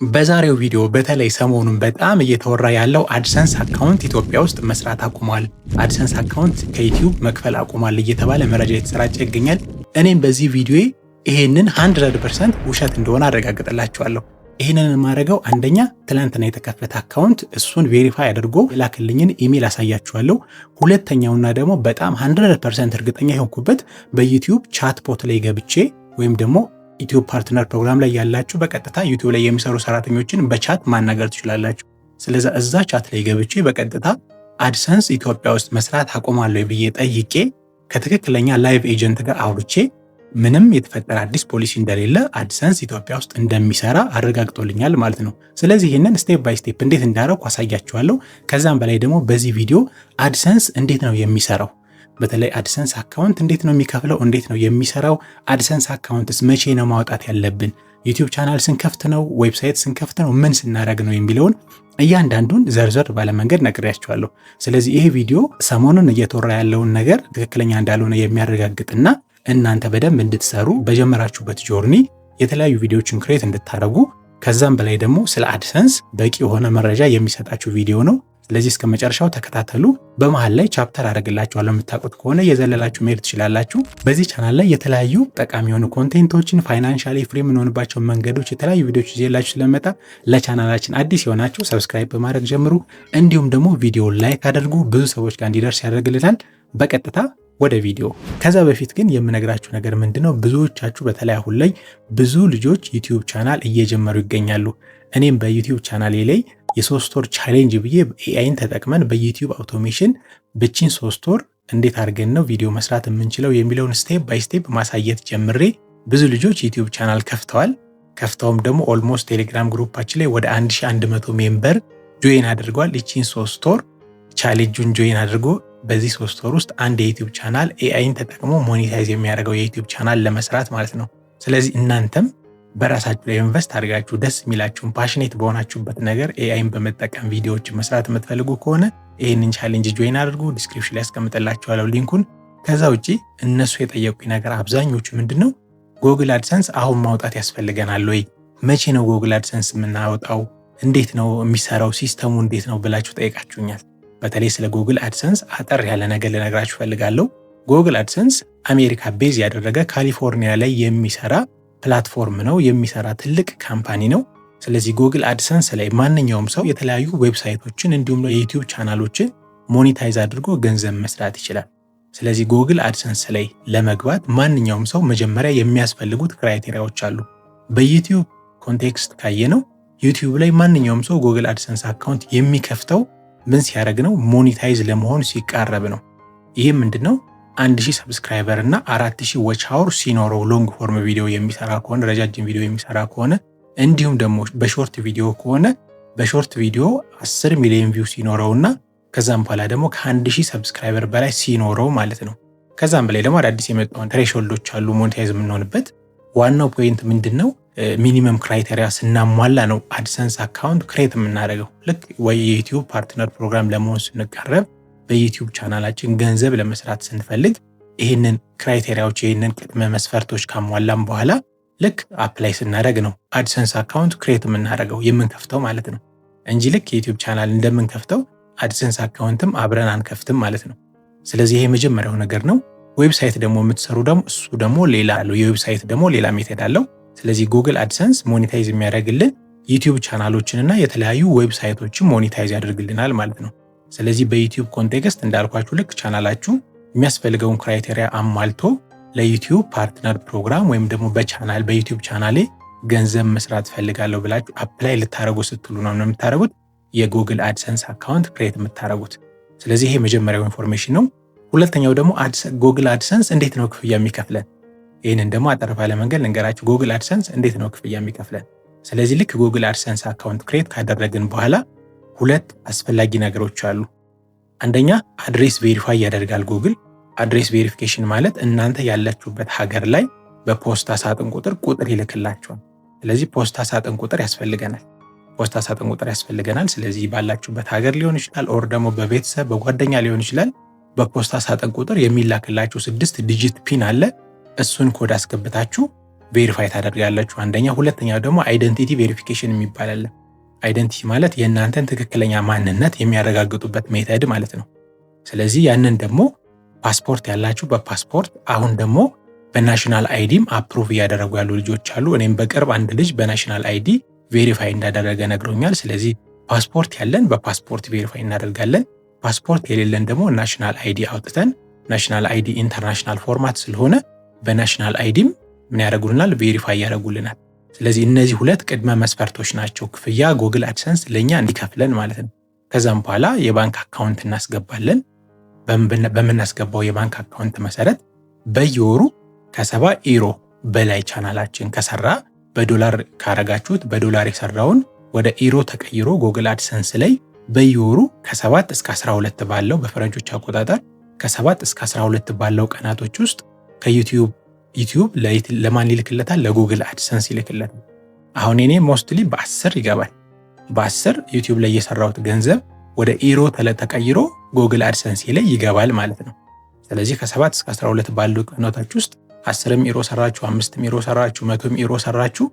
በዛሬው ቪዲዮ በተለይ ሰሞኑን በጣም እየተወራ ያለው አድሰንስ አካውንት ኢትዮጵያ ውስጥ መስራት አቁሟል፣ አድሰንስ አካውንት ከዩቲዩብ መክፈል አቁሟል እየተባለ መረጃ የተሰራጨ ይገኛል። እኔም በዚህ ቪዲዮ ይሄንን 100% ውሸት እንደሆነ አረጋግጥላችኋለሁ። ይሄንን የማደርገው አንደኛ ትላንትና የተከፈተ አካውንት እሱን ቬሪፋይ አድርጎ የላክልኝን ኢሜል አሳያችኋለሁ። ሁለተኛውና ደግሞ በጣም 100% እርግጠኛ የሆንኩበት በዩቲዩብ ቻት ቦት ላይ ገብቼ ወይም ደግሞ ዩቲዩብ ፓርትነር ፕሮግራም ላይ ያላችሁ በቀጥታ ዩቲዩብ ላይ የሚሰሩ ሰራተኞችን በቻት ማናገር ትችላላችሁ። ስለዚህ እዛ ቻት ላይ ገብቼ በቀጥታ አድሰንስ ኢትዮጵያ ውስጥ መስራት አቆማለሁ ብዬ ጠይቄ ከትክክለኛ ላይቭ ኤጀንት ጋር አውርቼ ምንም የተፈጠረ አዲስ ፖሊሲ እንደሌለ አድሰንስ ኢትዮጵያ ውስጥ እንደሚሰራ አረጋግጦልኛል ማለት ነው። ስለዚህ ይህንን ስቴፕ ባይ ስቴፕ እንዴት እንዳደረኩ አሳያችኋለሁ። ከዛም በላይ ደግሞ በዚህ ቪዲዮ አድሰንስ እንዴት ነው የሚሰራው፣ በተለይ አድሰንስ አካውንት እንዴት ነው የሚከፍለው፣ እንዴት ነው የሚሰራው፣ አድሰንስ አካውንትስ መቼ ነው ማውጣት ያለብን፣ ዩቲዩብ ቻናል ስንከፍት ነው፣ ዌብሳይት ስንከፍት ነው፣ ምን ስናደርግ ነው የሚለውን እያንዳንዱን ዘርዘር ባለመንገድ ነግሬያችኋለሁ። ስለዚህ ይሄ ቪዲዮ ሰሞኑን እየተወራ ያለውን ነገር ትክክለኛ እንዳልሆነ የሚያረጋግጥና እናንተ በደንብ እንድትሰሩ በጀመራችሁበት ጆርኒ የተለያዩ ቪዲዮዎችን ክሬት እንድታደርጉ ከዛም በላይ ደግሞ ስለ አድሰንስ በቂ የሆነ መረጃ የሚሰጣችሁ ቪዲዮ ነው። ስለዚህ እስከ መጨረሻው ተከታተሉ። በመሃል ላይ ቻፕተር አደርግላችኋለሁ። የምታውቁት ከሆነ የዘለላችሁ መሄድ ትችላላችሁ። በዚህ ቻናል ላይ የተለያዩ ጠቃሚ የሆኑ ኮንቴንቶችን፣ ፋይናንሻሊ ፍሪ የምንሆንባቸው መንገዶች፣ የተለያዩ ቪዲዮዎች ይዤላችሁ ስለመጣ ለቻናላችን አዲስ የሆናችሁ ሰብስክራይብ በማድረግ ጀምሩ። እንዲሁም ደግሞ ቪዲዮ ላይክ አድርጉ፣ ብዙ ሰዎች ጋር እንዲደርስ ያደርግልናል። በቀጥታ ወደ ቪዲዮ። ከዛ በፊት ግን የምነግራችሁ ነገር ምንድነው፣ ብዙዎቻችሁ በተለይ አሁን ላይ ብዙ ልጆች ዩቲዩብ ቻናል እየጀመሩ ይገኛሉ። እኔም በዩቲዩብ ቻናሌ ላይ የ3 ወር ቻሌንጅ ብዬ ኤአይን ተጠቅመን በዩቲዩብ አውቶሜሽን ብቻን 3 ወር እንዴት አድርገን ነው ቪዲዮ መስራት የምንችለው የሚለውን ስቴፕ ባይ ስቴፕ ማሳየት ጀምሬ ብዙ ልጆች ዩቲዩብ ቻናል ከፍተውም ደግሞ ኦልሞስት ቴሌግራም ግሩፓችን ላይ ወደ 1100 ሜምበር ጆይን አድርጓል። ይቺን 3 ወር ቻሌንጁን ጆይን አድርጎ በዚህ 3 ወር ውስጥ አንድ የዩቲዩብ ቻናል ኤአይን ተጠቅሞ ሞኔታይዝ የሚያደርገው የዩቲዩብ ቻናል ለመስራት ማለት ነው። ስለዚህ እናንተም በራሳችሁ ላይ ኢንቨስት አድርጋችሁ ደስ የሚላችሁን ፓሽኔት በሆናችሁበት ነገር ኤአይን በመጠቀም ቪዲዮዎችን መስራት የምትፈልጉ ከሆነ ይህንን ቻሌንጅ ጆይን አድርጉ። ዲስክሪፕሽን ላይ ያስቀምጥላችኋለሁ ሊንኩን። ከዛ ውጪ እነሱ የጠየቁኝ ነገር አብዛኞቹ ምንድነው፣ ጎግል አድሰንስ አሁን ማውጣት ያስፈልገናል ወይ? መቼ ነው ጎግል አድሰንስ የምናወጣው? እንዴት ነው የሚሰራው? ሲስተሙ እንዴት ነው ብላችሁ ጠይቃችሁኛል። በተለይ ስለ ጎግል አድሰንስ አጠር ያለ ነገር ልነግራችሁ ፈልጋለሁ። ጎግል አድሰንስ አሜሪካ ቤዝ ያደረገ ካሊፎርኒያ ላይ የሚሰራ ፕላትፎርም ነው፣ የሚሰራ ትልቅ ካምፓኒ ነው። ስለዚህ ጎግል አድሰንስ ላይ ማንኛውም ሰው የተለያዩ ዌብሳይቶችን እንዲሁም የዩቲዩብ ቻናሎችን ሞኔታይዝ አድርጎ ገንዘብ መስራት ይችላል። ስለዚህ ጎግል አድሰንስ ላይ ለመግባት ማንኛውም ሰው መጀመሪያ የሚያስፈልጉት ክራይቴሪያዎች አሉ። በዩቲዩብ ኮንቴክስት ካየነው ዩቲዩብ ላይ ማንኛውም ሰው ጎግል አድሰንስ አካውንት የሚከፍተው ምን ሲያደርግ ነው? ሞኔታይዝ ለመሆን ሲቃረብ ነው። ይህም ምንድነው? 1000 ሰብስክራይበር እና 4000 ዎች አወር ሲኖረው ሎንግ ፎርም ቪዲዮ የሚሰራ ከሆነ፣ ረጃጅም ቪዲዮ የሚሰራ ከሆነ፣ እንዲሁም ደግሞ በሾርት ቪዲዮ ከሆነ በሾርት ቪዲዮ 10 ሚሊዮን ቪው ሲኖረውና ከዛም በኋላ ደግሞ ከ1000 ሰብስክራይበር በላይ ሲኖረው ማለት ነው። ከዛም በላይ ደግሞ አዳዲስ የመጣውን ትሬሾልዶች አሉ ሞኔታይዝ የምንሆንበት። ዋናው ፖይንት ምንድነው? ሚኒመም ክራይቴሪያ ስናሟላ ነው አድሰንስ አካውንት ክሬት የምናደርገው። ልክ ወይ የዩቲዩብ ፓርትነር ፕሮግራም ለመሆን ስንቃረብ በዩቲዩብ ቻናላችን ገንዘብ ለመስራት ስንፈልግ ይህንን ክራይቴሪያዎች ይህንን ቅድመ መስፈርቶች ካሟላም በኋላ ልክ አፕላይ ስናደርግ ነው አድሰንስ አካውንት ክሬት የምናደርገው የምንከፍተው ማለት ነው እንጂ ልክ የዩቲዩብ ቻናል እንደምንከፍተው አድሰንስ አካውንትም አብረን አንከፍትም ማለት ነው። ስለዚህ ይሄ የመጀመሪያው ነገር ነው። ዌብሳይት ደግሞ የምትሰሩ ደግሞ እሱ ደግሞ ሌላ አለው። የዌብሳይት ደግሞ ሌላ ሜተድ አለው። ስለዚህ ጉግል አድሰንስ ሞኔታይዝ የሚያደርግልን ዩቲዩብ ቻናሎችንና የተለያዩ ዌብሳይቶችን ሞኔታይዝ ያደርግልናል ማለት ነው። ስለዚህ በዩቲዩብ ኮንቴክስት እንዳልኳችሁ ልክ ቻናላችሁ የሚያስፈልገውን ክራይቴሪያ አሟልቶ ለዩቲዩብ ፓርትነር ፕሮግራም ወይም ደግሞ በዩቲዩብ ቻናሌ ገንዘብ መስራት ፈልጋለሁ ብላችሁ አፕላይ ልታደርጉ ስትሉ ነው የምታደርጉት የጉግል አድሰንስ አካውንት ክሬት የምታደርጉት። ስለዚህ ይሄ መጀመሪያው ኢንፎርሜሽን ነው። ሁለተኛው ደግሞ ጉግል አድሰንስ እንዴት ነው ክፍያ የሚከፍለን? ይህንን ደግሞ አጠር ባለ መንገድ ልንገራችሁ። ጉግል አድሰንስ እንዴት ነው ክፍያ የሚከፍለን? ስለዚህ ልክ ጉግል አድሰንስ አካውንት ክሬት ካደረግን በኋላ ሁለት አስፈላጊ ነገሮች አሉ። አንደኛ አድሬስ ቬሪፋይ ያደርጋል ጉግል። አድሬስ ቬሪፊኬሽን ማለት እናንተ ያላችሁበት ሀገር ላይ በፖስታ ሳጥን ቁጥር ይልክላችኋል። ስለዚህ ፖስታ ሳጥን ቁጥር ያስፈልገናል። ስለዚህ ባላችሁበት ሀገር ሊሆን ይችላል፣ ኦር ደግሞ በቤተሰብ በጓደኛ ሊሆን ይችላል። በፖስታ ሳጥን ቁጥር የሚላክላችሁ 6 ዲጂት ፒን አለ። እሱን ኮድ አስገብታችሁ ቬሪፋይ ታደርጋላችሁ። አንደኛ። ሁለተኛው ደግሞ አይደንቲቲ ቬሪፊኬሽን የሚባል አለ። አይደንቲቲ ማለት የእናንተን ትክክለኛ ማንነት የሚያረጋግጡበት ሜተድ ማለት ነው። ስለዚህ ያንን ደግሞ ፓስፖርት ያላችሁ በፓስፖርት አሁን ደግሞ በናሽናል አይዲም አፕሩቭ እያደረጉ ያሉ ልጆች አሉ። እኔም በቅርብ አንድ ልጅ በናሽናል አይዲ ቬሪፋይ እንዳደረገ ነግሮኛል። ስለዚህ ፓስፖርት ያለን በፓስፖርት ቬሪፋይ እናደርጋለን። ፓስፖርት የሌለን ደግሞ ናሽናል አይዲ አውጥተን ናሽናል አይዲ ኢንተርናሽናል ፎርማት ስለሆነ በናሽናል አይዲም ምን ያደርጉልናል? ቬሪፋይ ያደርጉልናል። ስለዚህ እነዚህ ሁለት ቅድመ መስፈርቶች ናቸው ክፍያ ጉግል አድሰንስ ለኛ እንዲከፍለን ማለት ነው። ከዛም በኋላ የባንክ አካውንት እናስገባለን። በምናስገባው የባንክ አካውንት መሰረት በየወሩ ከ70 ዩሮ በላይ ቻናላችን ከሰራ በዶላር ካረጋችሁት በዶላር የሰራውን ወደ ዩሮ ተቀይሮ ጉግል አድሰንስ ላይ በየወሩ ከ7 እስከ 12 ባለው በፈረንጆች አቆጣጠር ከ7 እስከ 12 ባለው ቀናቶች ውስጥ ከዩቲዩብ ለማን ይልክለታል? ለጉግል አድሰንስ ይልክለታል። አሁን እኔ ሞስትሊ በ10 ይገባል። በ10 ዩቲዩብ ላይ የሰራሁት ገንዘብ ወደ ዩሮ ተቀይሮ ጉግል አድሰንስ ላይ ይገባል ማለት ነው። ስለዚህ ከ7 እስከ 12 ባሉ ቀናቶች ውስጥ 10 ዩሮ ሰራችሁ፣ 5 ዩሮ ሰራችሁ፣ 100 ዩሮ ሰራችሁ፣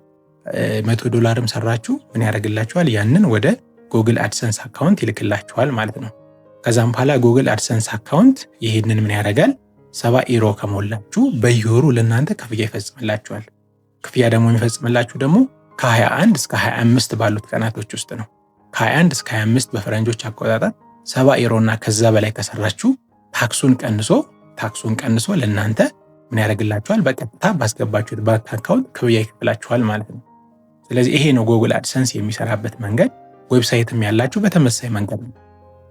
$100 ሰራችሁ ምን ያደርግላችኋል? ያንን ወደ ጉግል አድሰንስ አካውንት ይልክላችኋል ማለት ነው። ከዛም በኋላ ጉግል አድሰንስ አካውንት ይሄንን ምን ያደርጋል? 70 ዩሮ ከሞላችሁ በየወሩ ለእናንተ ክፍያ ይፈጽምላችኋል። ክፍያ ደግሞ የሚፈጽምላችሁ ደግሞ ከ21 እስከ 25 ባሉት ቀናቶች ውስጥ ነው። ከ21 እስከ 25 በፈረንጆች አቆጣጠር 70 ዩሮ እና ከዛ በላይ ከሰራችሁ ታክሱን ቀንሶ ለእናንተ ምን ያደርግላችኋል? በቀጥታ ባስገባችሁት ባንክ አካውንት ክፍያ ይከፍላችኋል ማለት ነው። ስለዚህ ይሄ ነው ጉግል አድሰንስ የሚሰራበት መንገድ። ዌብሳይትም ያላችሁ በተመሳሳይ መንገድ ነው።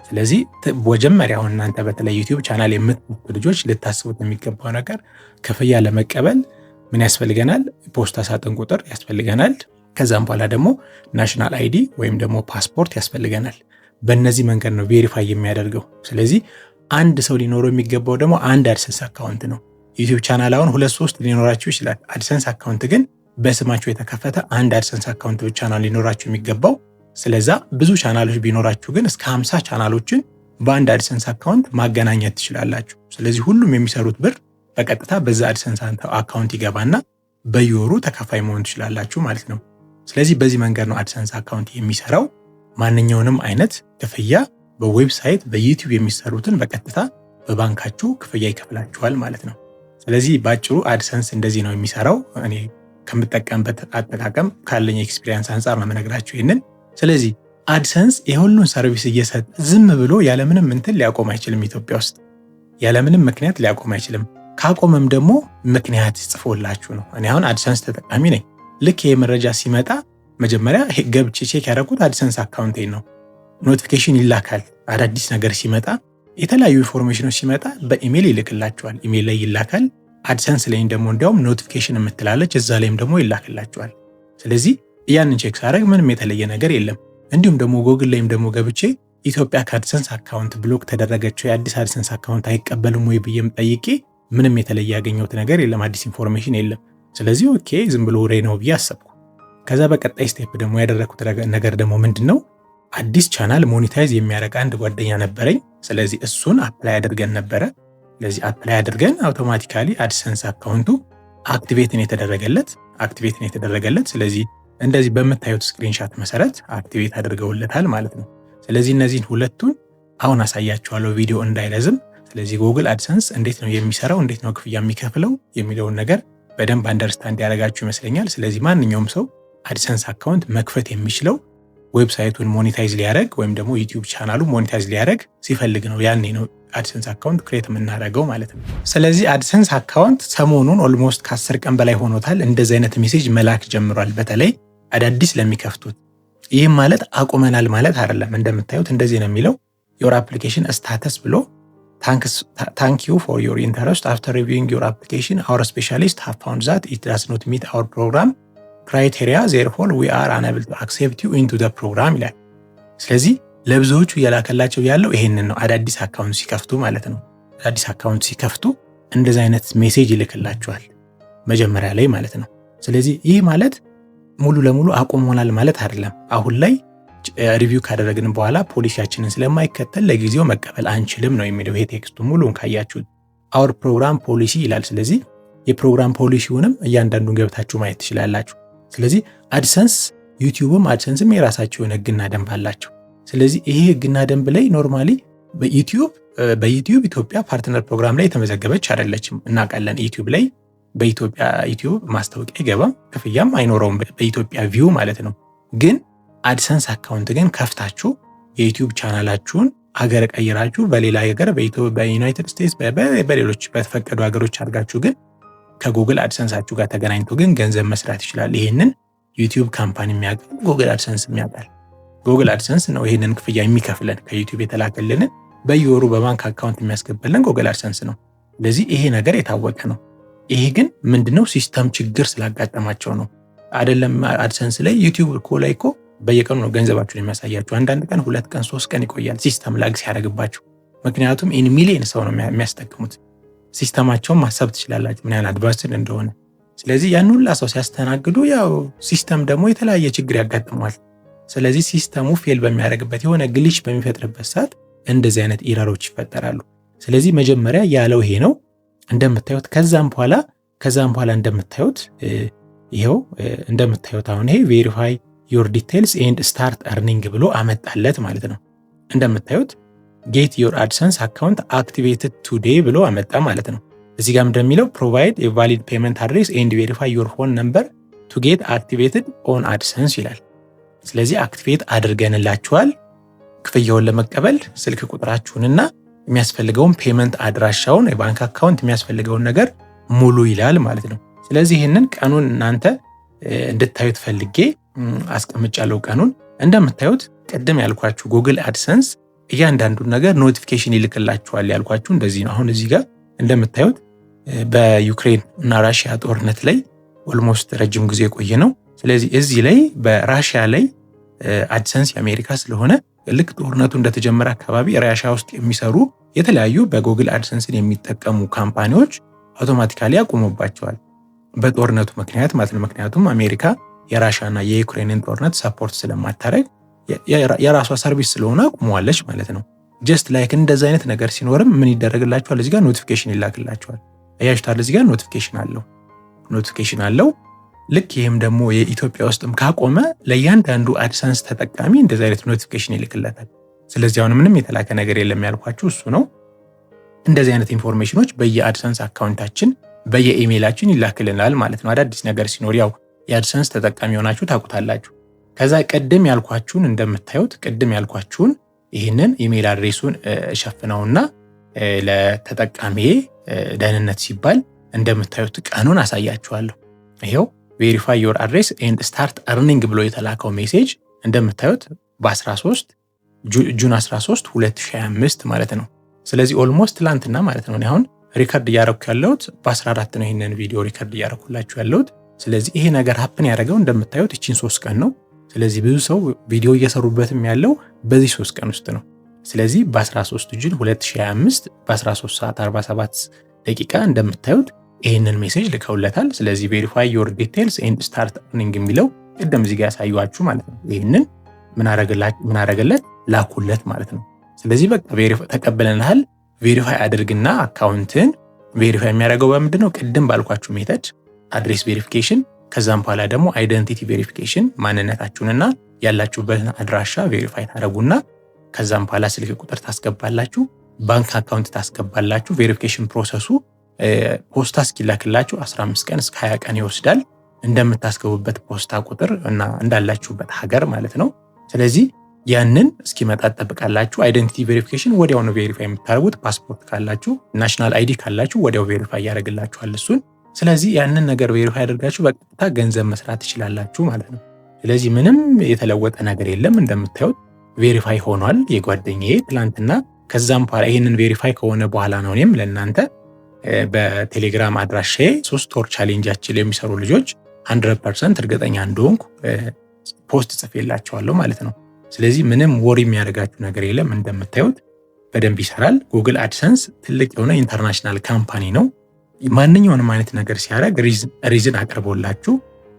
ስለዚህ መጀመሪያው እናንተ በተለይ ዩቲዩብ ቻናል የምትከፍቱ ልጆች ልታስቡት የሚገባው ነገር ክፍያ ለመቀበል ምን ያስፈልገናል? ፖስታ ሳጥን ቁጥር ያስፈልገናል። ከዛም በኋላ ደግሞ ናሽናል አይዲ ወይም ደግሞ ፓስፖርት ያስፈልገናል። በእነዚህ መንገድ ነው ቬሪፋይ የሚያደርገው። ስለዚህ አንድ ሰው ሊኖረው የሚገባው ደግሞ አንድ አድሰንስ አካውንት ነው። ዩቲዩብ ቻናል አሁን 2-3 ሊኖራችሁ ይችላል። አድሰንስ አካውንት ግን በስማችሁ የተከፈተ አንድ አድሰንስ አካውንት ብቻ ነው ሊኖራችሁ የሚገባው። ስለዛ ብዙ ቻናሎች ቢኖራችሁ ግን እስከ 50 ቻናሎችን በአንድ አድሰንስ አካውንት ማገናኘት ትችላላችሁ። ስለዚህ ሁሉም የሚሰሩት ብር በቀጥታ በዛ አድሰንስ አካውንት ይገባና በየወሩ ተከፋይ መሆን ትችላላችሁ ማለት ነው። ስለዚህ በዚህ መንገድ ነው አድሰንስ አካውንት የሚሰራው። ማንኛውንም አይነት ክፍያ በዌብሳይት በዩቲዩብ የሚሰሩትን በቀጥታ በባንካችሁ ክፍያ ይከፍላችኋል ማለት ነው። ስለዚህ ባጭሩ አድሰንስ እንደዚህ ነው የሚሰራው። እኔ ከምጠቀምበት አጠቃቀም ካለኝ ኤክስፒሪየንስ አንጻር ነው የምነግራችሁ ይሄንን። ስለዚህ አድሰንስ የሁሉን ሰርቪስ እየሰጠ ዝም ብሎ ያለምንም እንትን ሊያቆም አይችልም። ኢትዮጵያ ውስጥ ያለምንም ምክንያት ሊያቆም አይችልም። ካቆመም ደግሞ ምክንያት ጽፎላችሁ ነው። እኔ አሁን አድሰንስ ተጠቃሚ ነኝ። ልክ ይሄ መረጃ ሲመጣ መጀመሪያ ገብቼ ቼክ ያደረኩት አድሰንስ አካውንቴን ነው። ኖቲፊኬሽን ይላካል። አዳዲስ ነገር ሲመጣ የተለያዩ ኢንፎርሜሽኖች ሲመጣ በኢሜል ይልክላችኋል። ኢሜል ላይ ይላካል። አድሰንስ ላይ ደግሞ እንዲያውም ኖቲፊኬሽን የምትላለች እዛ ላይም ደግሞ ይላክላችኋል። ስለዚህ ያንን ቼክ ሳደርግ ምንም የተለየ ነገር የለም። እንዲሁም ደግሞ ጎግል ላይም ደግሞ ገብቼ ኢትዮጵያ ከአድሰንስ አካውንት ብሎክ ተደረገችው የአዲስ አድሰንስ አካውንት አይቀበልም ወይ ብዬም ጠይቄ ምንም የተለየ ያገኘሁት ነገር የለም። አዲስ ኢንፎርሜሽን የለም። ስለዚህ ኦኬ ዝም ብሎ ወሬ ነው ብዬ አሰብኩ። ከዛ በቀጣይ ስቴፕ ደግሞ ያደረኩት ነገር ደግሞ ምንድነው? አዲስ ቻናል ሞኔታይዝ የሚያደርግ አንድ ጓደኛ ነበረኝ። ስለዚህ እሱን አፕላይ አድርገን ነበረ። ስለዚህ አፕላይ አድርገን አውቶማቲካሊ አድሰንስ አካውንቱ አክቲቬት ነው የተደረገለት። ስለዚህ እንደዚህ በምታዩት ስክሪንሻት መሰረት አክቲቬት አድርገውለታል ማለት ነው። ስለዚህ እነዚህን ሁለቱን አሁን አሳያችኋለሁ ቪዲዮ እንዳይረዝም። ስለዚህ ጉግል አድሰንስ እንዴት ነው የሚሰራው፣ እንዴት ነው ክፍያ የሚከፍለው የሚለውን ነገር በደንብ አንደርስታንድ ያደርጋችሁ ይመስለኛል። ስለዚህ ማንኛውም ሰው አድሰንስ አካውንት መክፈት የሚችለው ዌብሳይቱን ሞኔታይዝ ሊያደርግ ወይም ደግሞ ዩቲዩብ ቻናሉ ሞኔታይዝ ሊያደርግ ሲፈልግ ነው። ያኔ ነው አድሰንስ አካውንት ክሬት የምናደርገው ማለት ነው። ስለዚህ አድሰንስ አካውንት ሰሞኑን ኦልሞስት ከ10 ቀን በላይ ሆኖታል። እንደዚህ አይነት ሜሴጅ መላክ ጀምሯል፣ በተለይ አዳዲስ ለሚከፍቱት። ይህም ማለት አቁመናል ማለት አይደለም። እንደምታዩት እንደዚህ ነው የሚለው your application status ብሎ thank you for your interest after reviewing your application our specialists have found that it does not meet our program criteria therefore we are unable to accept you into the program ይላል። ስለዚህ ለብዙዎቹ እያላከላቸው ያለው ይሄንን ነው። አዳዲስ አካውንት ሲከፍቱ ማለት ነው። አዳዲስ አካውንት ሲከፍቱ እንደዚህ አይነት ሜሴጅ ይልክላቸዋል መጀመሪያ ላይ ማለት ነው። ስለዚህ ይህ ማለት ሙሉ ለሙሉ አቁሞናል ማለት አይደለም። አሁን ላይ ሪቪው ካደረግን በኋላ ፖሊሲያችንን ስለማይከተል ለጊዜው መቀበል አንችልም ነው የሚለው። ይሄ ቴክስቱ ሙሉን ካያችሁት our program policy ይላል። ስለዚህ የፕሮግራም ፖሊሲውንም እያንዳንዱን ገብታችሁ ማየት ትችላላችሁ። ስለዚህ አድሰንስ ዩቲዩብም አድሰንስም የራሳቸውን ህግና ደንብ አላቸው። ስለዚህ ይሄ ህግና ደንብ ላይ ኖርማሊ በዩቲዩብ ኢትዮጵያ ፓርትነር ፕሮግራም ላይ የተመዘገበች አይደለችም እናውቃለን። ዩቲዩብ ላይ በኢትዮጵያ ዩቲዩብ ማስታወቂያ አይገባም፣ ክፍያም አይኖረውም በኢትዮጵያ ቪው ማለት ነው። ግን አድሰንስ አካውንት ግን ከፍታችሁ የዩቲዩብ ቻናላችሁን ሀገር ቀይራችሁ በሌላ ሀገር በዩናይትድ ስቴትስ በሌሎች በተፈቀዱ ሀገሮች አድርጋችሁ ግን ከጉግል አድሰንሳችሁ ጋር ተገናኝቶ ግን ገንዘብ መስራት ይችላል። ይሄንን ዩቲዩብ ካምፓኒ የሚያውቃል፣ ጉግል አድሰንስ የሚያውቃል። ጉግል አድሰንስ ነው ይሄንን ክፍያ የሚከፍለን ከዩቲዩብ የተላከልንን በየወሩ በባንክ አካውንት የሚያስገባልን ጉግል አድሰንስ ነው። ስለዚህ ይሄ ነገር የታወቀ ነው። ይሄ ግን ምንድነው ሲስተም ችግር ስላጋጠማቸው ነው። አይደለም አድሰንስ ላይ ዩቲዩብ ላይ እኮ በየቀኑ ነው ገንዘባችሁን የሚያሳያችሁ። አንዳንድ ቀን 2 ቀን 3 ቀን ይቆያል ሲስተም ላግ ሲያደርግባችሁ። ምክንያቱም ኢን ሚሊየን ሰው ነው የሚያስጠቅሙት። ሲስተማቸውን ማሰብ ትችላላችሁ ምን ያህል አድቫንስድ እንደሆነ። ስለዚህ ያን ሁላ ሰው ሲያስተናግዱ ያው ሲስተም ደግሞ የተለያየ ችግር ያጋጥመዋል። ስለዚህ ሲስተሙ ፌል በሚያደርግበት የሆነ ግሊች በሚፈጥርበት ሰዓት እንደዚህ አይነት ኢረሮች ይፈጠራሉ። ስለዚህ መጀመሪያ ያለው ይሄ ነው እንደምታዩት። ከዛም በኋላ እንደምታዩት ይሄው እንደምታዩት አሁን ይሄ ቬሪፋይ ዮር ዲቴልስ ኤንድ ስታርት አርኒንግ ብሎ አመጣለት ማለት ነው። እንደምታዩት ጌት ዮር አድሰንስ አካውንት አክቲቬትድ ቱዴይ ብሎ አመጣ ማለት ነው። እዚህ ጋር እንደሚለው ፕሮቫይድ ኤ ቫሊድ ፔመንት አድሬስ ኤንድ ቬሪፋይ ዮር ፎን ነምበር ቱ ጌት አክቲቬትድ ኦን አድሰንስ ይላል። ስለዚህ አክቲቬት አድርገንላችኋል። ክፍያውን ለመቀበል ስልክ ቁጥራችሁንና የሚያስፈልገውን ፔመንት አድራሻውን የባንክ አካውንት የሚያስፈልገውን ነገር ሙሉ ይላል ማለት ነው። ስለዚህ ይህንን ቀኑን እናንተ እንድታዩት ፈልጌ አስቀምጫለሁ። ቀኑን እንደምታዩት ቅድም ያልኳችሁ ጉግል አድሰንስ እያንዳንዱን ነገር ኖቲፊኬሽን ይልክላችኋል ያልኳችሁ እንደዚህ ነው። አሁን እዚህ ጋር እንደምታዩት በዩክሬን እና ራሽያ ጦርነት ላይ ኦልሞስት ረጅም ጊዜ የቆየ ነው። ስለዚህ እዚህ ላይ በራሽያ ላይ አድሰንስ የአሜሪካ ስለሆነ ልክ ጦርነቱ እንደተጀመረ አካባቢ ራሽያ ውስጥ የሚሰሩ የተለያዩ በጉግል አድሰንስን የሚጠቀሙ ካምፓኒዎች አውቶማቲካሊ ያቆሙባቸዋል በጦርነቱ ምክንያት ማለት ነው። ምክንያቱም አሜሪካ የራሽያና የዩክሬንን ጦርነት ሰፖርት ስለማታረግ የራሷ ሰርቪስ ስለሆነ አቁመዋለች ማለት ነው። ጀስት ላይክ እንደዛ አይነት ነገር ሲኖርም ምን ይደረግላቸዋል? እዚህ ጋር ኖቲፊኬሽን ይላክላቸዋል። አያችሁታል? እዚህ ጋር ኖቲፊኬሽን አለው። ልክ ይህም ደግሞ የኢትዮጵያ ውስጥም ካቆመ ለእያንዳንዱ አድሰንስ ተጠቃሚ እንደዚህ አይነት ኖቲፊኬሽን ይልክለታል። ስለዚህ አሁን ምንም የተላከ ነገር የለም ያልኳችሁ እሱ ነው። እንደዚህ አይነት ኢንፎርሜሽኖች በየአድሰንስ አካውንታችን በየኢሜይላችን ይላክልናል ማለት ነው። አዳዲስ ነገር ሲኖር ያው የአድሰንስ ተጠቃሚ ሆናችሁ ታውቁታላችሁ። ከዛ ቅድም ያልኳችሁን እንደምታዩት ይህንን ኢሜይል አድሬሱን እሸፍነውና ለተጠቃሚዬ ደህንነት ሲባል እንደምታዩት ቀኑን አሳያችኋለሁ። ይሄው ቬሪፋይ ዮር አድሬስ ኤንድ ስታርት አርኒንግ ብሎ የተላከው ሜሴጅ እንደምታዩት በ13 ጁን 13 2025 ማለት ነው። ስለዚህ ኦልሞስት ትላንትና ማለት ነው። አሁን ሪከርድ እያደረኩ ያለሁት በ14 ነው። ይህንን ቪዲዮ ሪከርድ እያደረኩላችሁ ያለሁት። ስለዚህ ይሄ ነገር ሀፕን ያደረገው እንደምታዩት እቺን 3 ቀን ነው። ስለዚህ ብዙ ሰው ቪዲዮ እየሰሩበትም ያለው በዚህ 3 ቀን ውስጥ ነው። ስለዚህ በ13 ጁን 2025 በ13 ሰዓት 47 ደቂቃ እንደምታዩት ይህንን ሜሴጅ ልከውለታል። ስለዚህ ቬሪፋይ ዮር ዲቴልስ ኤንድ ስታርት አርኒንግ የሚለው ቅድም እዚህ ጋር ያሳዩአችሁ ማለት ነው። ይህንን ምን አረገለት ላኩለት ማለት ነው። ስለዚህ በቃ ተቀበለናል። ቬሪፋይ አድርግና አካውንትን ቬሪፋይ የሚያደርገው በምንድነው? ቅድም ባልኳችሁ ሜተድ አድሬስ ቬሪፊኬሽን፣ ከዛም በኋላ ደግሞ አይደንቲቲ ቬሪፊኬሽን ማንነታችሁንና ያላችሁበትን አድራሻ ቬሪፋይ ታደርጉና ከዛም በኋላ ስልክ ቁጥር ታስገባላችሁ፣ ባንክ አካውንት ታስገባላችሁ። ቬሪፊኬሽን ፕሮሰሱ ፖስታ እስኪላክላችሁ 15 ቀን እስከ 20 ቀን ይወስዳል፣ እንደምታስገቡበት ፖስታ ቁጥር እና እንዳላችሁበት ሀገር ማለት ነው። ስለዚህ ያንን እስኪመጣ ተጠብቃላችሁ። አይደንቲቲ ቬሪፊኬሽን ወዲያው ነው ቬሪፋይ የምታደርጉት። ፓስፖርት ካላችሁ፣ ናሽናል አይዲ ካላችሁ ወዲያው ቬሪፋይ ያደርግላችኋል እሱን። ስለዚህ ያንን ነገር ቬሪፋይ አድርጋችሁ በቀጥታ ገንዘብ መስራት ትችላላችሁ ማለት ነው። ስለዚህ ምንም የተለወጠ ነገር የለም። እንደምታዩት ቬሪፋይ ሆኗል የጓደኛዬ ትላንትና። ከዛም በኋላ ይህንን ቬሪፋይ ከሆነ በኋላ ነው እኔም ለእናንተ በቴሌግራም አድራሻዬ 3 ወር ቻሌንጃችን የሚሰሩ ልጆች 100% እርግጠኛ እንደሆንኩ ፖስት ጽፌላቸዋለሁ ማለት ነው። ስለዚህ ምንም ወሪ የሚያደርጋችሁ ነገር የለም። እንደምታዩት በደንብ ይሰራል። ጉግል አድሰንስ ትልቅ የሆነ ኢንተርናሽናል ካምፓኒ ነው። ማንኛውንም አይነት ነገር ሲያደርግ ሪዝን አቅርቦላችሁ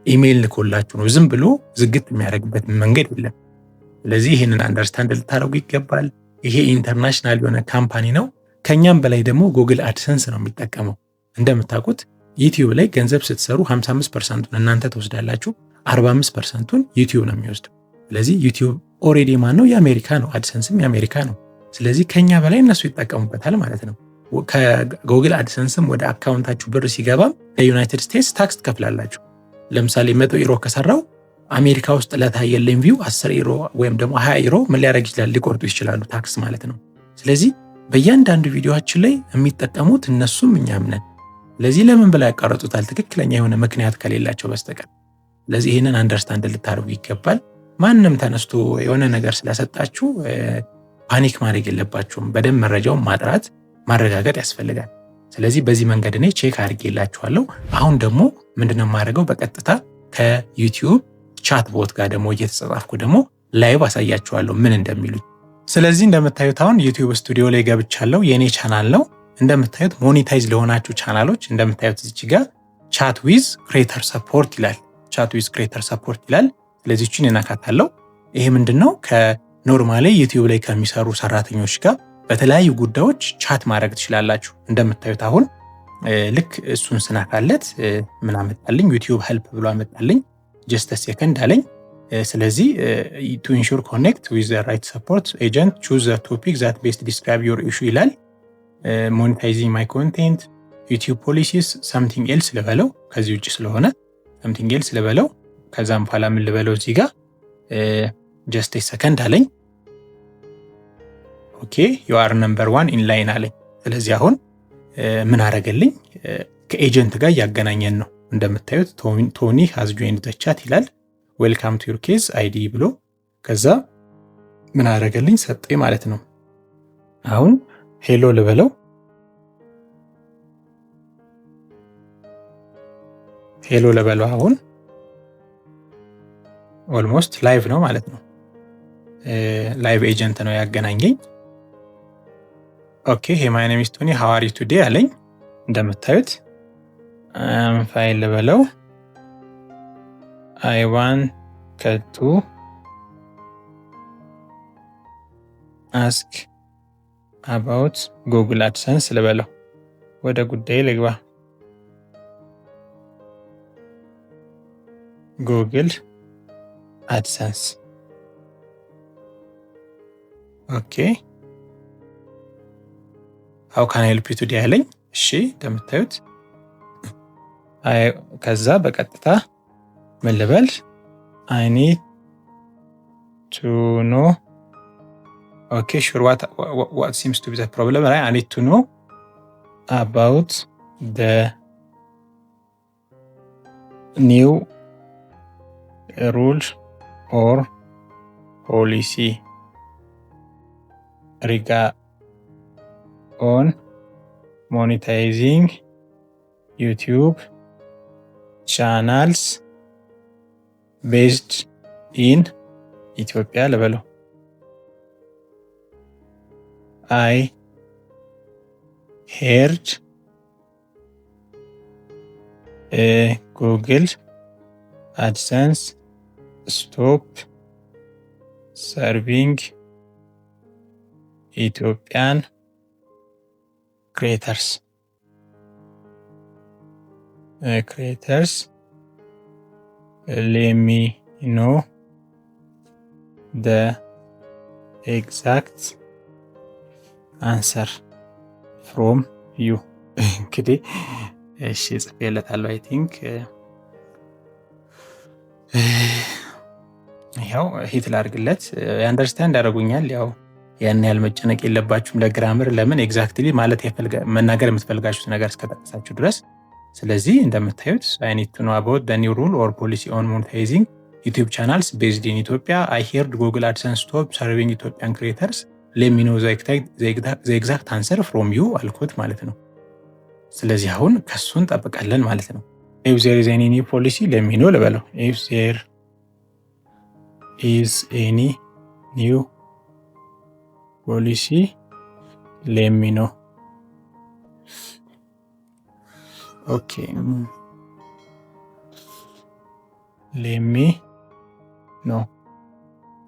ኢሜይል ልኮላችሁ ነው። ዝም ብሎ ዝግት የሚያደርግበት መንገድ የለም። ስለዚህ ይህንን አንደርስታንድ ልታደርጉ ይገባል። ይሄ ኢንተርናሽናል የሆነ ካምፓኒ ነው። ከኛም በላይ ደግሞ ጉግል አድሰንስ ነው የሚጠቀመው። እንደምታውቁት ዩቲዩብ ላይ ገንዘብ ስትሰሩ 55%ን እናንተ ትወስዳላችሁ፣ 45%ን ዩቲዩብ ነው የሚወስደው። ስለዚህ ዩቲዩብ ኦሬዲ ማን ነው? የአሜሪካ ነው። አድሰንስም የአሜሪካ ነው። ስለዚህ ከኛ በላይ እነሱ ይጠቀሙበታል ማለት ነው። ከጉግል አድሰንስም ወደ አካውንታችሁ ብር ሲገባም ለዩናይትድ ስቴትስ ታክስ ትከፍላላችሁ። ለምሳሌ 100 ዩሮ ከሰራው አሜሪካ ውስጥ ለታየልኝ ቪው 10 ዩሮ ወይም ደግሞ 20 ዩሮ ምን ሊያደርግ ይችላል? ሊቆርጡ ይችላሉ፣ ታክስ ማለት ነው። ስለዚህ በእያንዳንዱ ቪዲዮአችን ላይ የሚጠቀሙት እነሱም እኛም ነን። ስለዚህ ለምን ብላ ያቋርጡታል? ትክክለኛ የሆነ ምክንያት ከሌላቸው በስተቀር። ስለዚህ ይህንን አንደርስታንድ ልታደርጉ ይገባል። ማንም ተነስቶ የሆነ ነገር ስለሰጣችሁ ፓኒክ ማድረግ የለባችሁም። በደንብ መረጃውን ማጥራት ማረጋገጥ ያስፈልጋል። ስለዚህ በዚህ መንገድ እኔ ቼክ አድርጌላችኋለሁ። አሁን ደግሞ ምንድነው የማደርገው? በቀጥታ ከዩቲዩብ ቻት ቦት ጋር ደግሞ እየተጻጻፍኩ ደግሞ ላይቭ አሳያችኋለሁ ምን እንደሚሉኝ። ስለዚህ እንደምታዩት አሁን ዩቲዩብ ስቱዲዮ ላይ ገብቻለሁ። የኔ ቻናል ነው። እንደምታዩት ሞኔታይዝ ለሆናችሁ ቻናሎች እንደምታዩት እዚህ ጋር ቻት ዊዝ ክሬተር ሰፖርት ይላል። ቻት ዊዝ ክሬተር ሰፖርት ይላል። ስለዚህ እቺን እናካታለሁ። ይሄ ምንድነው? ከኖርማሊ ዩቲዩብ ላይ ከሚሰሩ ሰራተኞች ጋር በተለያዩ ጉዳዮች ቻት ማድረግ ትችላላችሁ። እንደምታዩት አሁን ልክ እሱን ስናካለት ምን አመጣልኝ? ዩቲዩብ ሄልፕ ብሎ አመጣልኝ። ጀስት ሴከንድ አለኝ። ስለዚህ ቱ ኢንሹር ኮኔክት ዊዝ ዘ ራይት ሰፖርት ኤጀንት ቹዝ ዘ ቶፒክ ዛት ቤስት ዲስክራይብ ዮር ኢሹ ይላል። ሞኔታይዚንግ ማይ ኮንቴንት ዩቲዩብ ፖሊሲስ ሰምቲንግ ኤልስ ልበለው፣ ከዚህ ውጭ ስለሆነ ሰምቲንግ ኤልስ ልበለው። ከዛም በኋላ ምን ልበለው? እዚህ ጋር ጀስት ሰከንድ አለኝ። ኦኬ ዩ አር ነምበር 1 ኢን ላይን አለኝ። ስለዚህ አሁን ምን አረገልኝ? ከኤጀንት ጋር እያገናኘን ነው። እንደምታዩት ቶኒ ሃዝ ጆይንድ ዘ ቻት ይላል። ዌልካም ቱ ዩር ኬዝ አይዲ ብሎ ከዛ ምን አረገልኝ? ሰጠኝ ማለት ነው። አሁን ሄሎ ልበለው። ሄሎ ልበለው። አሁን ኦልሞስት ላይቭ ነው ማለት ነው። ላይቭ ኤጀንት ነው ያገናኘኝ። ኦኬ ሄይ ማይ ኔም ኢዝ ቶኒ ሃው አር ዩ ቱዴይ አለኝ። እንደምታዩት ፋይል ልበለው። አይ ዋንት ቱ አስክ አባውት ጉግል አድሰንስ ልበለው። ወደ ጉዳይ ልግባ። ጉግል አድሰንስ ኦኬ ሃው ካን አይ ሄልፕ ዩ ቱዴይ አለኝ። እሺ እንደምታዩት ከዛ በቀጥታ ምን ልበል? አይ ኒድ ቱ ኖ ኦኬ ሹር ዋት ሲምስ ቱ ቢ ዘ ፕሮብለም አይ ኒድ ቱ ኖ አባውት ዘ ኒው ሩል ኦር ፖሊሲ on monetizing YouTube channels based in Ethiopia ልበለው። I heard Google AdSense stop serving Ethiopian creators let me know the exact answer from you እንግዲህ እሺ ጽፌለታለሁ። አይ ቲንክ ያው ሂት ላድርግለት። አንደርስታንድ ያደርጉኛል። ያው ያን ያህል መጨነቅ የለባችሁም ለግራመር። ለምን ኤግዛክትሊ ማለት መናገር የምትፈልጋችሁት ነገር እስከጠቀሳችሁ ድረስ። ስለዚህ እንደምታዩት I need to know about the new rule or policy on monetizing YouTube channels based in Ethiopia. I heard Google AdSense stop serving Ethiopian creators. Let me know the exact answer from you አልኩት ማለት ነው። ስለዚህ አሁን ከሱን ጠብቃለን ማለት ነው። If there is any new policy let me know ልበለው። If there is any new policy let me know. Okay. Let me know.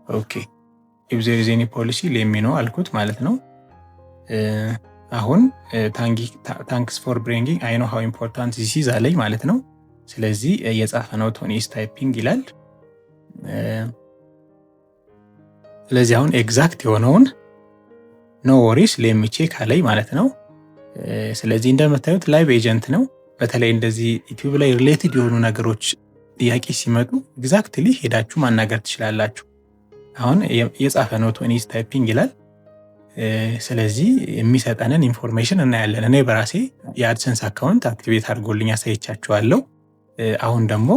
Okay. If there is any policy let me know አልኩት ማለት ነው። አሁን ታንክስ ፎር ብሪንጊንግ አይ ኖ ሃው ኢምፖርታንት ዚስ ኢዝ አለኝ ማለት ነው። ስለዚህ የጻፈ ነው ቶኒ ኢዝ ታይፒንግ ይላል። ስለዚህ አሁን ኤግዛክት የሆነውን ኖ ወሪስ ሌት ሚ ቼክ አለኝ ማለት ነው። ስለዚህ እንደምታዩት ላይቭ ኤጀንት ነው። በተለይ እንደዚህ ዩቲዩብ ላይ ሪሌትድ የሆኑ ነገሮች ጥያቄ ሲመጡ ኤግዛክትሊ ሄዳችሁ ማናገር ትችላላችሁ። አሁን የጻፈ ነው ቶኒ ኢዝ ታይፒንግ ይላል። ስለዚህ የሚሰጠንን ኢንፎርሜሽን እናያለን። እኔ በራሴ የአድሰንስ አካውንት አክቲቬት አድርጎልኝ አሳይቻችኋለሁ። አሁን ደግሞ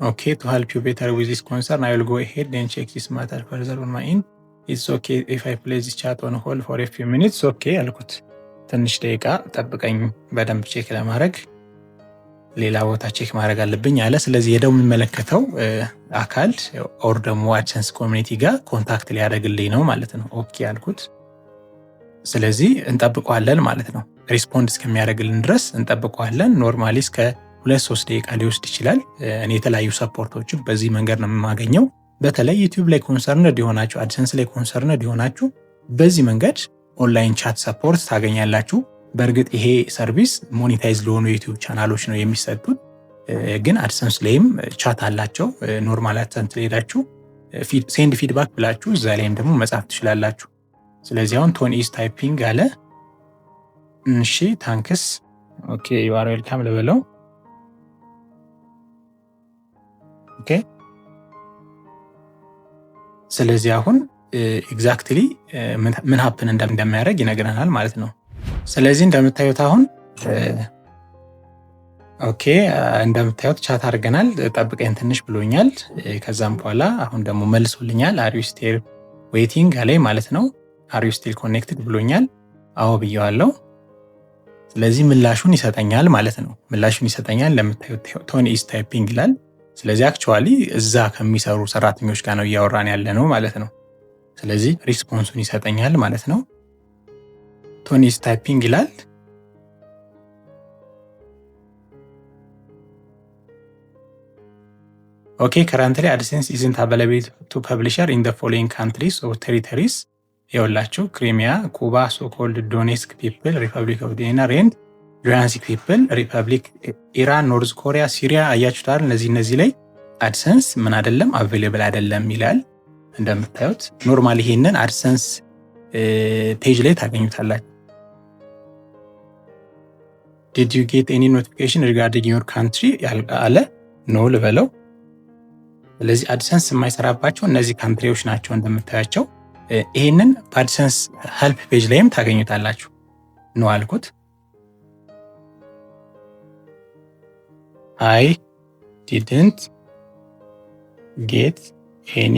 ኦኬ ቱ ሄልፕ ዩ ቤተር ዊዝ ዚስ ኮንሰርን አይ ዊል ጎ አሄድ ኤንድ ቼክ ዚስ ማተር ፈርዘር ኦን ማይ ኤንድ ኢትስ ኦኬ ኢፍ አይ ፕሌስ ዚስ ቻት ኦን ሆልድ ፎር ኤ ፊው ሚኒትስ ኦኬ አልኩት። ትንሽ ደቂቃ ጠብቀኝ በደንብ ቼክ ለማድረግ ሌላ ቦታ ቼክ ማድረግ አለብኝ አለ። ስለዚህ ሄደው የሚመለከተው አካል ኦር ደግሞ አድሰንስ ኮሚኒቲ ጋር ኮንታክት ሊያደርግልኝ ነው ማለት ነው። ኦኬ አልኩት። ስለዚህ እንጠብቀዋለን ማለት ነው። ሪስፖንድ እስከሚያደርግልን ድረስ እንጠብቀዋለን። ኖርማሊ እስከ 2-3 ደቂቃ ሊወስድ ይችላል። እኔ የተለያዩ ሰፖርቶችን በዚህ መንገድ ነው የማገኘው። በተለይ ዩቲዩብ ላይ ኮንሰርንድ የሆናችሁ አድሰንስ ላይ ኮንሰርንድ የሆናችሁ በዚህ መንገድ ኦንላይን ቻት ሰፖርት ታገኛላችሁ። በእርግጥ ይሄ ሰርቪስ ሞኔታይዝ ለሆኑ ዩቲዩብ ቻናሎች ነው የሚሰጡት፣ ግን አድሰንስ ላይም ቻት አላቸው። ኖርማል አድሰንስ ላይ ሄዳችሁ ሴንድ ፊድባክ ብላችሁ እዛ ላይም ደግሞ መጻፍ ትችላላችሁ። ስለዚህ አሁን ቶኒ ኢዝ ታይፒንግ አለ። እሺ ታንክስ ኦኬ ዩ አር ዌልካም ልበለው። ኦኬ ስለዚህ አሁን ኤግዛክትሊ ምን ሀፕን እንደሚያደርግ ይነግረናል ማለት ነው። ስለዚህ እንደምታዩት አሁን ኦኬ እንደምታዩት ቻት አድርገናል። ጠብቀኝ ትንሽ ብሎኛል። ከዛም በኋላ አሁን ደግሞ መልሶልኛል። አር ዩ ስቲል ዌይቲንግ አለኝ ማለት ነው። አር ዩ ስቲል ኮኔክትድ ብሎኛል። አዎ ብየዋለሁ። ስለዚህ ምላሹን ይሰጠኛል ማለት ነው። ምላሹን ይሰጠኛል። ለምታዩት ቶኒ ኢዝ ታይፒንግ ይላል። ስለዚህ አክቹዋሊ እዛ ከሚሰሩ ሰራተኞች ጋር ነው እያወራን ያለ ነው ማለት ነው። ስለዚህ ሪስፖንሱን ይሰጠኛል ማለት ነው። ቶኒ ኢዝ ታይፒንግ ይላል። ኦኬ ከረንትሊ አድሰንስ ኢዝንት አቬለብል ቱ ፐብሊሸር ኢን ዘ ፎሎዊንግ ካንትሪስ ኦር ቴሪቶሪስ። ይኸውላችሁ ክሪሚያ፣ ኩባ፣ ሶኮልድ ዶኔስክ ፒፕል፣ ሪፐብሊክ ኦፍ ዲናር ኤንድ ሉሃንስክ ፒፕል፣ ሪፐብሊክ ኢራን፣ ኖርዝ ኮሪያ፣ ሲሪያ። አያችሁታል። እነዚህ ላይ አድሰንስ ምን አይደለም አቬሌብል አይደለም ይላል። እንደምታዩት ኖርማሊ ይሄንን አድሰንስ ፔጅ ላይ ታገኙታላችሁ። ዲድ ዩ ጌት ኤኒ ኖቲፊኬሽን ሪጋርዲንግ ዮር ካንትሪ አለ። ኖ ልበለው። ስለዚህ አድሰንስ የማይሰራባቸው እነዚህ ካንትሪዎች ናቸው እንደምታያቸው። ይሄንን በአድሰንስ ሄልፕ ፔጅ ላይም ታገኙታላችሁ። ኖ አልኩት። አይ ዲድንት ጌት ኤኒ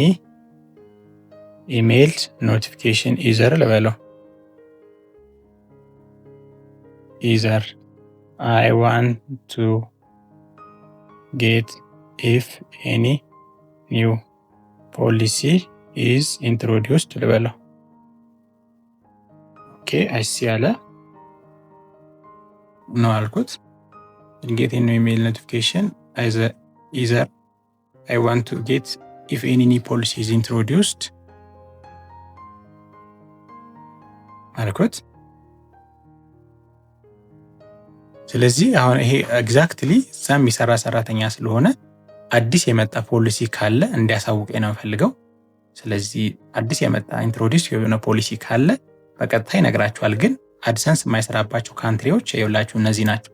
ኢሜይል ኖቲፊኬሽን ኢዘር ልበለው። ኢዘር አይ ዋንት ቱ ጌት ኢፍ ኤኒ ኒው ፖሊሲ ኢዝ ኢንትሮዲውስድ ልበለው። ኦኬ አይሲ አለ። ነው አልኩት። ጌት ኤኒ ኢሜይል ኖቲፊኬሽን ኢዘር አይ ዋንት ቱ ጌት ኢፍ ኤኒ ኒው ፖሊሲ ኢዝ ኢንትሮዲውስድ አልኩት። ስለዚህ አሁን ይሄ ኤግዛክትሊ እዛ የሚሰራ ሰራተኛ ስለሆነ አዲስ የመጣ ፖሊሲ ካለ እንዲያሳውቀኝ ነው የምፈልገው። ስለዚህ አዲስ የመጣ ኢንትሮዲውስ የሆነ ፖሊሲ ካለ በቀጥታ ይነግራችኋል። ግን አድሰንስ የማይሰራባቸው ካንትሪዎች ይኸውላችሁ እነዚህ ናቸው።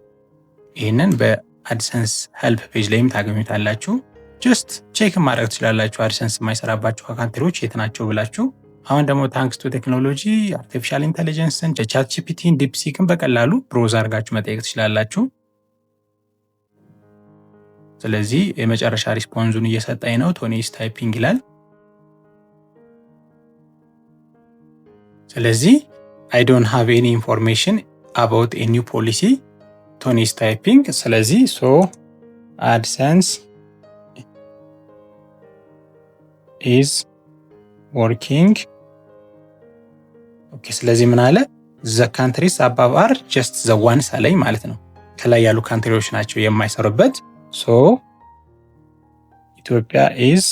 ይህንን በአድሰንስ ሄልፕ ፔጅ ላይም ታገኙታላችሁ። ጀስት ቼክ ማድረግ ትችላላችሁ አድሰንስ የማይሰራባቸው ካንትሪዎች የት ናቸው ብላችሁ። አሁን ደግሞ ታንክስ ቱ ቴክኖሎጂ አርቲፊሻል ኢንተለጀንስን ቻት ጂፒቲን ዲፕሲክን በቀላሉ ብሮዝ አድርጋችሁ መጠየቅ ትችላላችሁ። ስለዚህ የመጨረሻ ሪስፖንሱን እየሰጠኝ ነው። ቶኒ ኢዝ ታይፒንግ ይላል። ስለዚህ አይ ዶንት ሃቭ ኤኒ ኢንፎርሜሽን አባውት ኤ ኒው ፖሊሲ ቶኒ ኢዝ ታይፒንግ። ስለዚህ ሶ አድሰንስ ኢዝ ወርኪንግ። ኦኬ ስለዚህ ምን አለ? ዘ ካንትሪስ አባቭ አር ጀስት ዘ ዋንስ አለኝ ማለት ነው። ከላይ ያሉ ካንትሪዎች ናቸው የማይሰሩበት። ሶ ኢትዮጵያ ኢዝ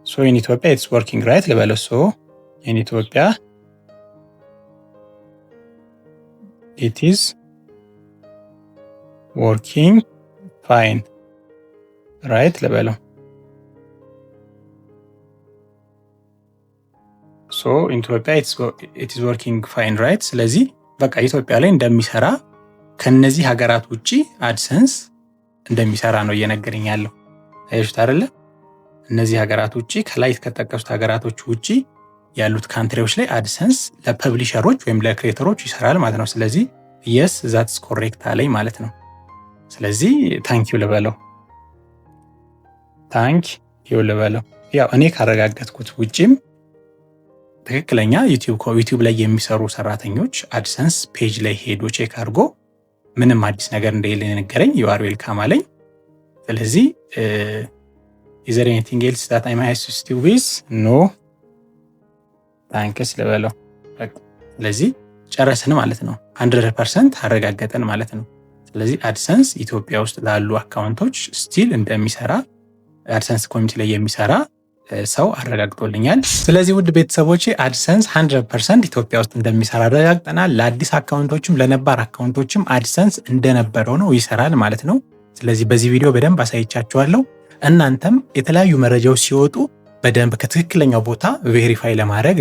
ሶ ኢን ኢትዮጵያ ኢትስ ወርኪንግ ራይት ልበለው። ሶ in Ethiopia it is working fine right ልበለው። so in Ethiopia it is working fine right። ስለዚህ በቃ ኢትዮጵያ ላይ እንደሚሰራ ከነዚህ ሀገራት ውጪ አድሰንስ እንደሚሰራ ነው እየነገረኝ ያለው። አይሽት አይደለ? እነዚህ ሀገራት ውጪ ከላይ ከተጠቀሱት ሀገራቶች ውጪ ያሉት ካንትሪዎች ላይ አድሰንስ ለፐብሊሸሮች ወይም ለክሬተሮች ይሰራል ማለት ነው። ስለዚህ yes that's correct አለኝ ማለት ነው። ስለዚህ ታንክ ዩ ልበለው። ታንክ ዩ ልበለው። ያው እኔ ካረጋገጥኩት ውጪም ትክክለኛ ዩቲዩብ ላይ የሚሰሩ ሰራተኞች አድሰንስ ፔጅ ላይ ሄዶ ቼክ አድርጎ ምንም አዲስ ነገር እንደሌለ ነገረኝ። you are welcome አለኝ። ስለዚህ is there anything else that I might assist you with? no thanks ልበለው። ስለዚህ ጨረስን ማለት ነው። 100% አረጋገጠን ማለት ነው። ስለዚህ አድሰንስ ኢትዮጵያ ውስጥ ላሉ አካውንቶች ስቲል እንደሚሰራ አድሰንስ ኮሚኒቲ ላይ የሚሰራ ሰው አረጋግጦልኛል። ስለዚህ ውድ ቤተሰቦቼ አድሰንስ 100% ኢትዮጵያ ውስጥ እንደሚሰራ አረጋግጠናል። ለአዲስ አካውንቶችም ለነባር አካውንቶችም አድሰንስ እንደነበረው ነው ይሰራል ማለት ነው። ስለዚህ በዚህ ቪዲዮ በደንብ አሳይቻችኋለሁ። እናንተም የተለያዩ መረጃዎች ሲወጡ በደንብ ከትክክለኛው ቦታ ቬሪፋይ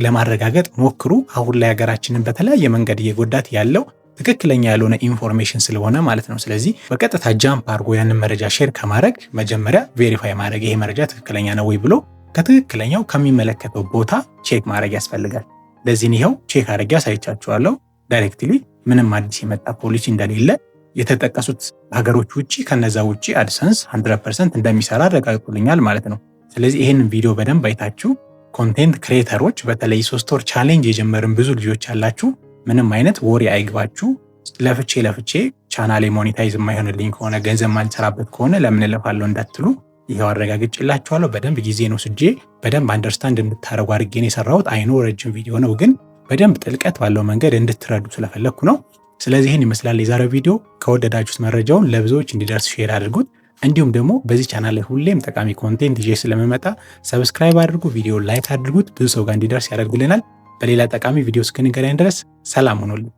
ለማረጋገጥ ሞክሩ። አሁን ላይ ሀገራችንን በተለያየ መንገድ እየጎዳት ያለው ትክክለኛ ያልሆነ ኢንፎርሜሽን ስለሆነ ማለት ነው። ስለዚህ በቀጥታ ጃምፕ አድርጎ ያንን መረጃ ሼር ከማድረግ መጀመሪያ ቬሪፋይ ማድረግ ይሄ መረጃ ትክክለኛ ነው ወይ ብሎ ከትክክለኛው ከሚመለከተው ቦታ ቼክ ማድረግ ያስፈልጋል። ለዚህ ይሄው ቼክ አድርጌ አሳይቻችኋለሁ። ዳይሬክትሊ ምንም አዲስ የመጣ ፖሊሲ እንደሌለ የተጠቀሱት ሀገሮች ውጪ ከነዛ ውጪ አድሰንስ 100% እንደሚሰራ አረጋግጦልኛል ማለት ነው። ስለዚህ ይሄንን ቪዲዮ በደንብ አይታችሁ ኮንቴንት ክሬተሮች በተለይ 3 ወር ቻሌንጅ የጀመርን ብዙ ልጆች አላችሁ። ምንም አይነት ወሬ አይግባችሁ። ለፍቼ ቻናሌ ሞኔታይዝ የማይሆንልኝ ከሆነ ገንዘብ ማልሰራበት ከሆነ ለምን እለፋለሁ እንዳትሉ ይሄው አረጋግጬላችኋለሁ። በደንብ ጊዜ ነው ስጄ በደንብ አንደርስታንድ እንድታረጉ አድርጌ ነው የሰራሁት። አይኖ ረጅም ቪዲዮ ነው ግን በደንብ ጥልቀት ባለው መንገድ እንድትረዱ ስለፈለኩ ነው። ስለዚህ ይሄን ይመስላል የዛሬው ቪዲዮ። ከወደዳችሁት መረጃውን ለብዙዎች እንዲደርስ ሼር አድርጉት። እንዲሁም ደግሞ በዚህ ቻናል ላይ ሁሌም ጠቃሚ ኮንቴንት ይዤ ስለምመጣ ሰብስክራይብ አድርጉ፣ ቪዲዮ ላይክ አድርጉት፣ ብዙ ሰው ጋር እንዲደርስ ያደርጉልናል። በሌላ ጠቃሚ ቪዲዮ እስክንገናኝ ድረስ ሰላም ሁኑልኝ።